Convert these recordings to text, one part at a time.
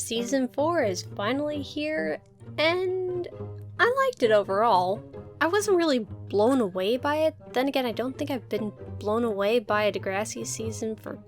Season 4 is finally here, and I liked it overall. I wasn't really blown away by it. Then again, I don't think I've been blown away by a Degrassi season for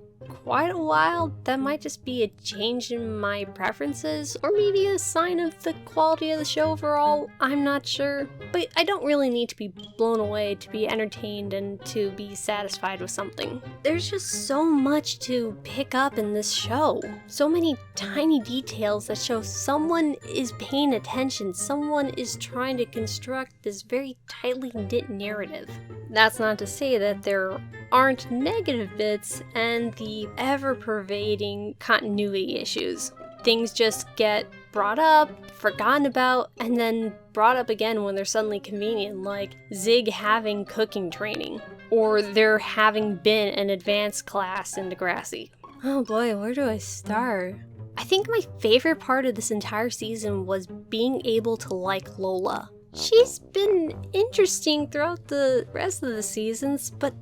quite a while. That might just be a change in my preferences, or maybe a sign of the quality of the show overall. I'm not sure. But I don't really need to be blown away to be entertained and to be satisfied with something. There's just so much to pick up in this show. So many tiny details that show someone is paying attention, someone is trying to construct this very tightly knit narrative. That's not to say that there aren't negative bits and the ever-pervading continuity issues. Things just get brought up, forgotten about, and then brought up again when they're suddenly convenient, like Zig having cooking training, or there having been an advanced class in Degrassi. Oh boy, where do I start? I think my favorite part of this entire season was being able to like Lola. She's been interesting throughout the rest of the seasons, but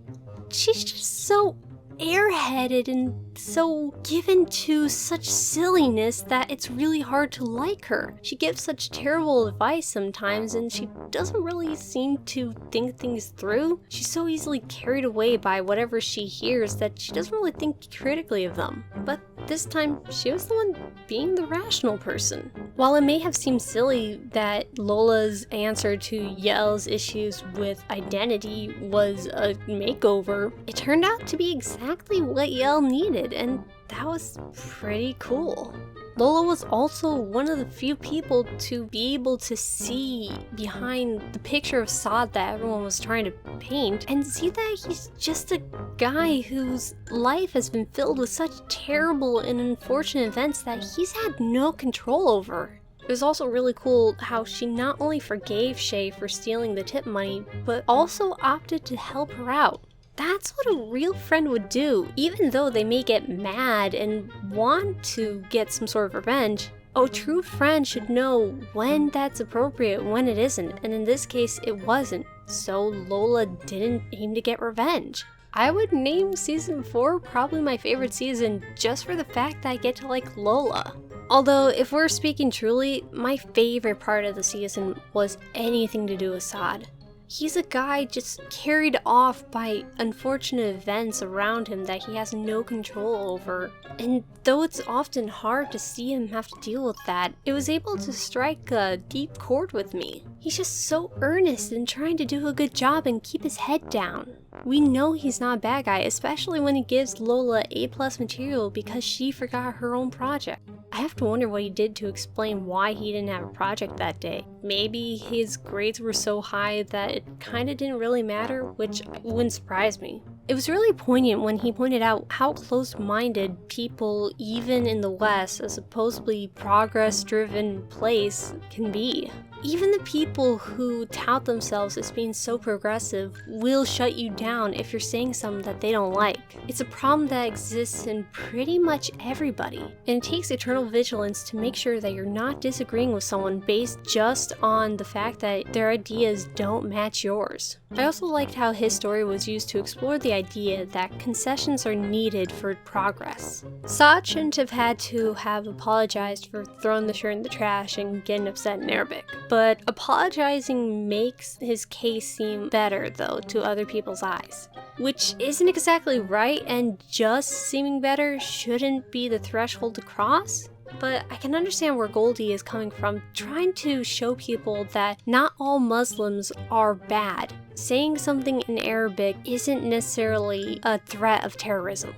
she's just so airheaded and so given to such silliness that it's really hard to like her. She gives such terrible advice sometimes, and she doesn't really seem to think things through. She's so easily carried away by whatever she hears that she doesn't really think critically of them. But this time, she was the one being the rational person. While it may have seemed silly that Lola's answer to Yel's issues with identity was a makeover, it turned out to be exactly what Yel needed, and that was pretty cool. Lola was also one of the few people to be able to see behind the picture of Saad that everyone was trying to paint, and see that he's just a guy whose life has been filled with such terrible and unfortunate events that he's had no control over. It was also really cool how she not only forgave Shay for stealing the tip money, but also opted to help her out. That's what a real friend would do. Even though they may get mad and want to get some sort of revenge, a true friend should know when that's appropriate and when it isn't, and in this case it wasn't, so Lola didn't aim to get revenge. I would name Season 4 probably my favorite season just for the fact that I get to like Lola. Although, if we're speaking truly, my favorite part of the season was anything to do with Saad. He's a guy just carried off by unfortunate events around him that he has no control over. And though it's often hard to see him have to deal with that, it was able to strike a deep chord with me. He's just so earnest in trying to do a good job and keep his head down. We know he's not a bad guy, especially when he gives Lola A+ material because she forgot her own project. I have to wonder what he did to explain why he didn't have a project that day. Maybe his grades were so high that it kinda didn't really matter, which wouldn't surprise me. It was really poignant when he pointed out how close-minded people, even in the West, a supposedly progress-driven place, can be. Even the people who tout themselves as being so progressive will shut you down if you're saying something that they don't like. It's a problem that exists in pretty much everybody, and it takes eternal vigilance to make sure that you're not disagreeing with someone based just on the fact that their ideas don't match yours. I also liked how his story was used to explore the idea that concessions are needed for progress. Saad shouldn't have had to have apologized for throwing the shirt in the trash and getting upset in Arabic. But apologizing makes his case seem better, though, to other people's eyes. Which isn't exactly right, and just seeming better shouldn't be the threshold to cross. But I can understand where Goldie is coming from, trying to show people that not all Muslims are bad. Saying something in Arabic isn't necessarily a threat of terrorism.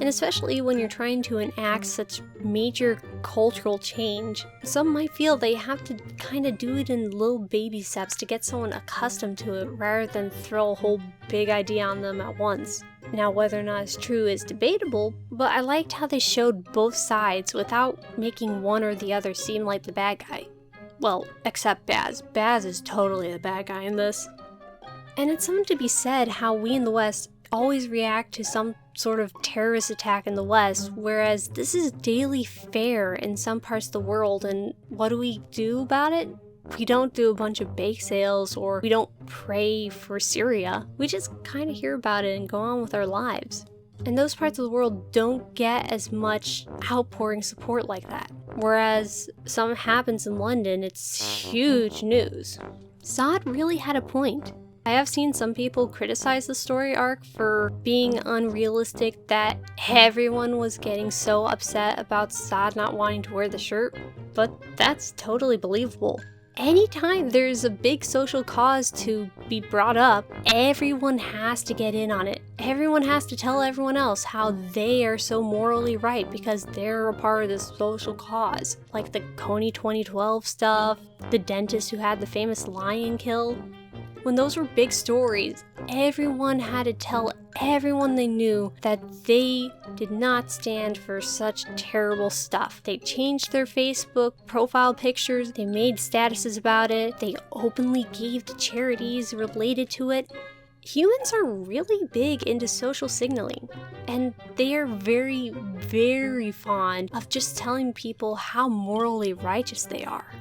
And especially when you're trying to enact such major cultural change, some might feel they have to kind of do it in little baby steps to get someone accustomed to it rather than throw a whole big idea on them at once. Now, whether or not it's true is debatable, but I liked how they showed both sides without making one or the other seem like the bad guy. Well, except Baz. Baz is totally the bad guy in this. And it's something to be said how we in the West always react to some sort of terrorist attack in the West, whereas this is daily fare in some parts of the world, and what do we do about it? We don't do a bunch of bake sales, or we don't pray for Syria. We just kind of hear about it and go on with our lives. And those parts of the world don't get as much outpouring support like that. Whereas something happens in London, it's huge news. Saad really had a point. I have seen some people criticize the story arc for being unrealistic, that everyone was getting so upset about Saad not wanting to wear the shirt, but that's totally believable. Anytime there's a big social cause to be brought up, everyone has to get in on it. Everyone has to tell everyone else how they are so morally right because they're a part of this social cause. Like the Coney 2012 stuff, the dentist who had the famous lion kill. When those were big stories, everyone had to tell everyone they knew that they did not stand for such terrible stuff. They changed their Facebook profile pictures, they made statuses about it, they openly gave to charities related to it. Humans are really big into social signaling, and they are very, very fond of just telling people how morally righteous they are.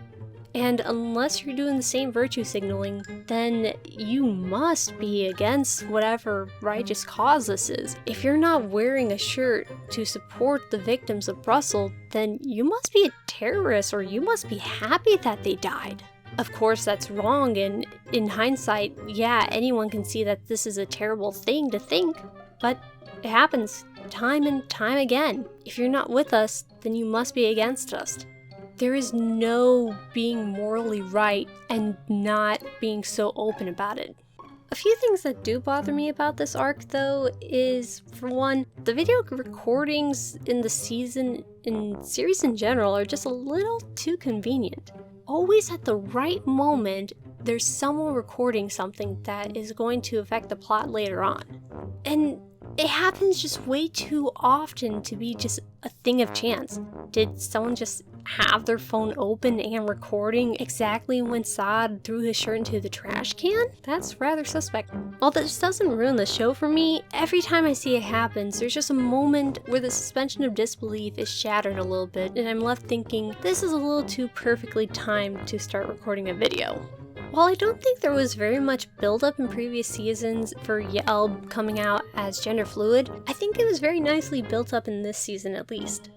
And unless you're doing the same virtue signaling, then you must be against whatever righteous cause this is. If you're not wearing a shirt to support the victims of Brussels, then you must be a terrorist, or you must be happy that they died. Of course, that's wrong, and in hindsight, yeah, anyone can see that this is a terrible thing to think, but it happens time and time again. If you're not with us, then you must be against us. There is no being morally right and not being so open about it. A few things that do bother me about this arc, though, is, for one, the video recordings in the season and series in general are just a little too convenient. Always at the right moment, there's someone recording something that is going to affect the plot later on. And it happens just way too often to be just a thing of chance. Did someone just have their phone open and recording exactly when Saad threw his shirt into the trash can? That's rather suspect. While this doesn't ruin the show for me, every time I see it happens, there's just a moment where the suspension of disbelief is shattered a little bit, and I'm left thinking, this is a little too perfectly timed to start recording a video. While I don't think there was very much build-up in previous seasons for Yael coming out as gender fluid, I think it was very nicely built up in this season at least.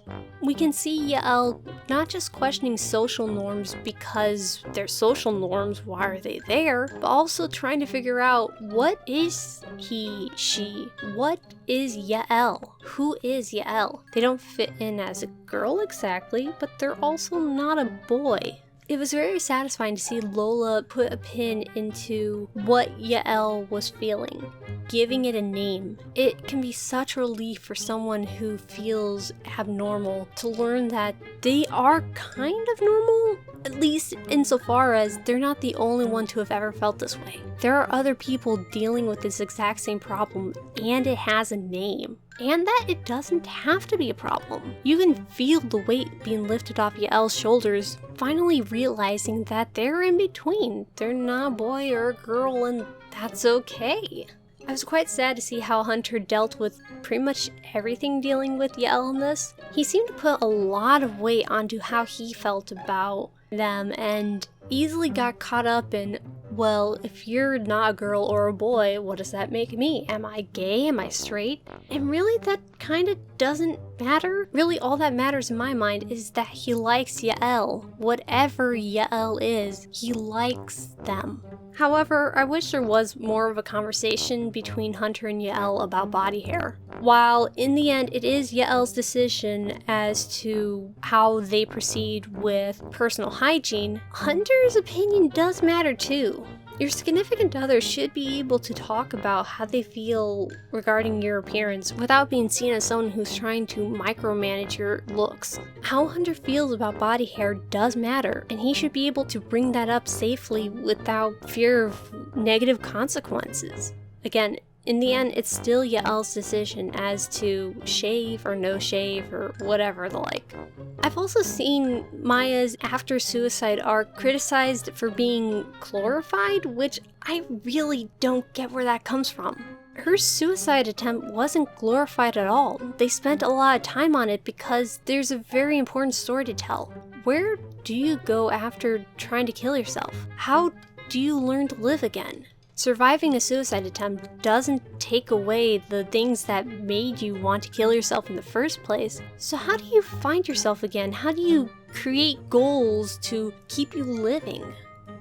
We can see Yael not just questioning social norms because they're social norms, why are they there, but also trying to figure out, what is he, she? What is Yael? Who is Yael? They don't fit in as a girl exactly, but they're also not a boy. It was very satisfying to see Lola put a pin into what Yael was feeling, giving it a name. It can be such a relief for someone who feels abnormal to learn that they are kind of normal, at least insofar as they're not the only one to have ever felt this way. There are other people dealing with this exact same problem, and it has a name. And that it doesn't have to be a problem. You can feel the weight being lifted off Yael's shoulders, finally realizing that they're in between. They're not a boy or a girl, and that's okay. I was quite sad to see how Hunter dealt with pretty much everything dealing with Yael in this. He seemed to put a lot of weight onto how he felt about them, and easily got caught up in, well, if you're not a girl or a boy, what does that make me? Am I gay? Am I straight? And really, that kind of doesn't matter. Really, all that matters in my mind is that he likes Yael. Whatever Yael is, he likes them. However, I wish there was more of a conversation between Hunter and Yael about body hair. While in the end it is Yael's decision as to how they proceed with personal hygiene, Hunter's opinion does matter too. Your significant other should be able to talk about how they feel regarding your appearance without being seen as someone who's trying to micromanage your looks. How Hunter feels about body hair does matter, and he should be able to bring that up safely without fear of negative consequences. Again, in the end, it's still Yael's decision as to shave or no shave or whatever the like. I've also seen Maya's after-suicide arc criticized for being glorified, which I really don't get where that comes from. Her suicide attempt wasn't glorified at all. They spent a lot of time on it because there's a very important story to tell. Where do you go after trying to kill yourself? How do you learn to live again? Surviving a suicide attempt doesn't take away the things that made you want to kill yourself in the first place. So how do you find yourself again? How do you create goals to keep you living?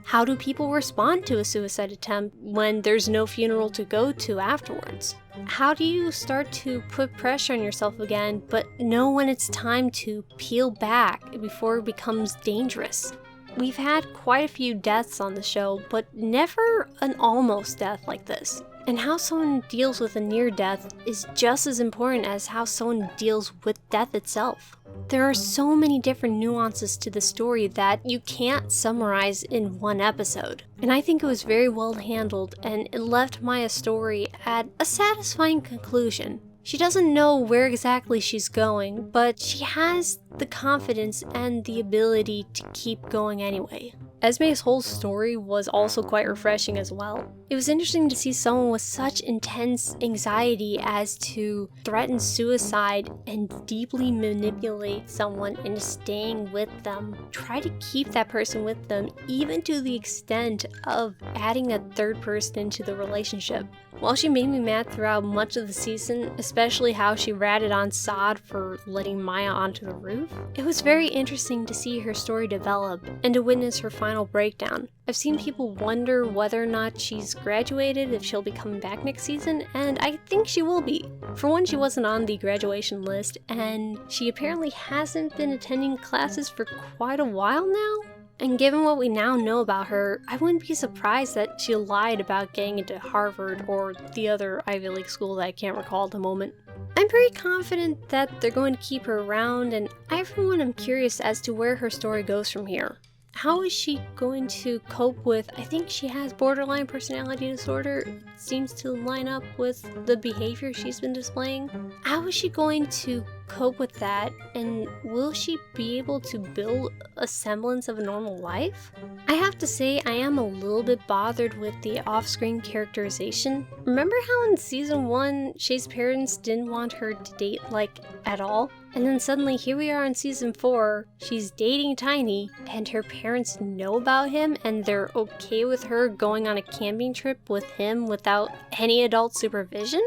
How do people respond to a suicide attempt when there's no funeral to go to afterwards? How do you start to put pressure on yourself again, but know when it's time to peel back before it becomes dangerous? We've had quite a few deaths on the show, but never an almost death like this. And how someone deals with a near death is just as important as how someone deals with death itself. There are so many different nuances to the story that you can't summarize in one episode. And I think it was very well handled, and it left Maya's story at a satisfying conclusion. She doesn't know where exactly she's going, but she has the confidence and the ability to keep going anyway. Esme's whole story was also quite refreshing as well. It was interesting to see someone with such intense anxiety as to threaten suicide and deeply manipulate someone into staying with them. Try to keep that person with them, even to the extent of adding a third person into the relationship. While she made me mad throughout much of the season, especially how she ratted on Saad for letting Maya onto the roof, it was very interesting to see her story develop and to witness her final breakdown. I've seen people wonder whether or not she's graduated, if she'll be coming back next season, and I think she will be. For one, she wasn't on the graduation list, and she apparently hasn't been attending classes for quite a while now. And given what we now know about her, I wouldn't be surprised that she lied about getting into Harvard or the other Ivy League school that I can't recall at the moment. I'm pretty confident that they're going to keep her around, and I for one am curious as to where her story goes from here. How is she going to cope with, I think she has borderline personality disorder, it seems to line up with the behavior she's been displaying. How is she going to cope with that, and will she be able to build a semblance of a normal life? I have to say I am a little bit bothered with the off-screen characterization. Remember how in season 1 Shay's parents didn't want her to date at all? And then suddenly here we are in season 4, she's dating Tiny, and her parents know about him and they're okay with her going on a camping trip with him without any adult supervision?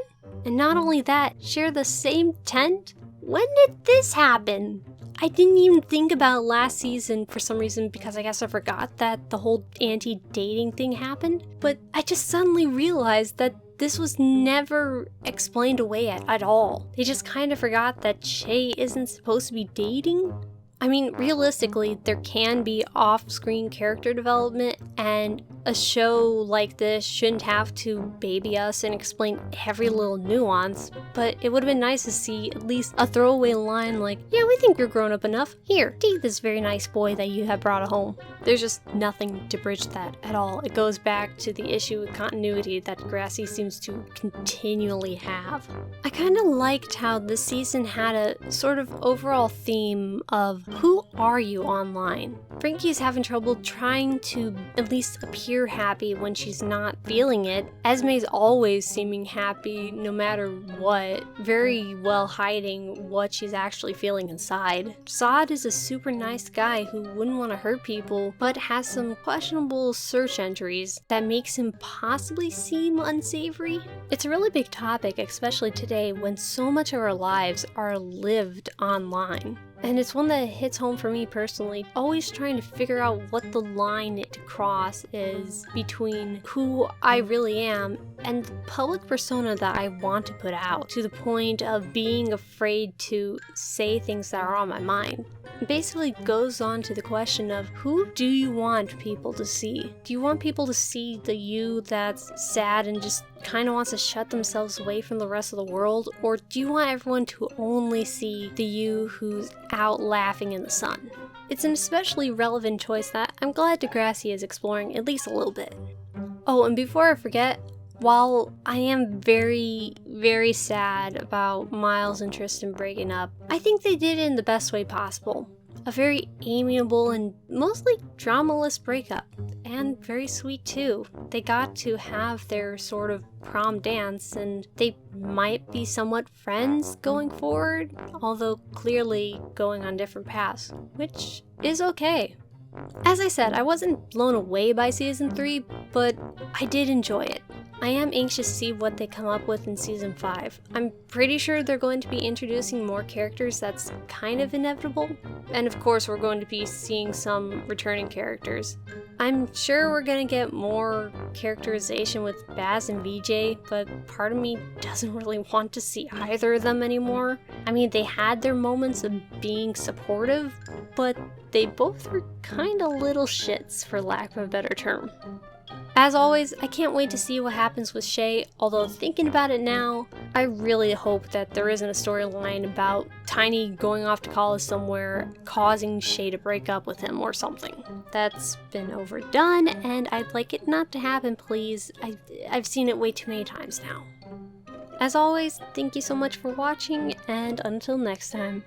And not only that, share the same tent? When did this happen? I didn't even think about last season for some reason because I guess I forgot that the whole anti-dating thing happened, but I just suddenly realized that this was never explained away at all. They just kind of forgot that Shay isn't supposed to be dating. I mean, realistically, there can be off-screen character development, and a show like this shouldn't have to baby us and explain every little nuance, but it would have been nice to see at least a throwaway line like, yeah, we think you're grown up enough. Here, date this very nice boy that you have brought home. There's just nothing to bridge that at all. It goes back to the issue with continuity that Degrassi seems to continually have. I kind of liked how this season had a sort of overall theme of who are you online? Frankie's having trouble trying to at least appear happy when she's not feeling it. Esme's always seeming happy no matter what, very well hiding what she's actually feeling inside. Saad is a super nice guy who wouldn't want to hurt people, but has some questionable search entries that makes him possibly seem unsavory. It's a really big topic, especially today when so much of our lives are lived online. And it's one that hits home for me personally, always trying to figure out what the line to cross is between who I really am and the public persona that I want to put out, to the point of being afraid to say things that are on my mind. It basically goes on to the question of who do you want people to see? Do you want people to see the you that's sad and just kind of wants to shut themselves away from the rest of the world? Or do you want everyone to only see the you who's out laughing in the sun? It's an especially relevant choice that I'm glad Degrassi is exploring at least a little bit. Oh, and before I forget, while I am very, very sad about Miles and Tristan breaking up, I think they did it in the best way possible. A very amiable and mostly dramaless breakup, and very sweet too. They got to have their sort of prom dance, and they might be somewhat friends going forward, although clearly going on different paths, which is okay. As I said, I wasn't blown away by Season 3, but I did enjoy it. I am anxious to see what they come up with in Season 5. I'm pretty sure they're going to be introducing more characters, that's kind of inevitable. And of course we're going to be seeing some returning characters. I'm sure we're going to get more characterization with Baz and VJ, but part of me doesn't really want to see either of them anymore. I mean, they had their moments of being supportive, but they both were kinda little shits, for lack of a better term. As always, I can't wait to see what happens with Shay, although thinking about it now, I really hope that there isn't a storyline about Tiny going off to college somewhere, causing Shay to break up with him or something. That's been overdone, and I'd like it not to happen, please. I've seen it way too many times now. As always, thank you so much for watching, and until next time.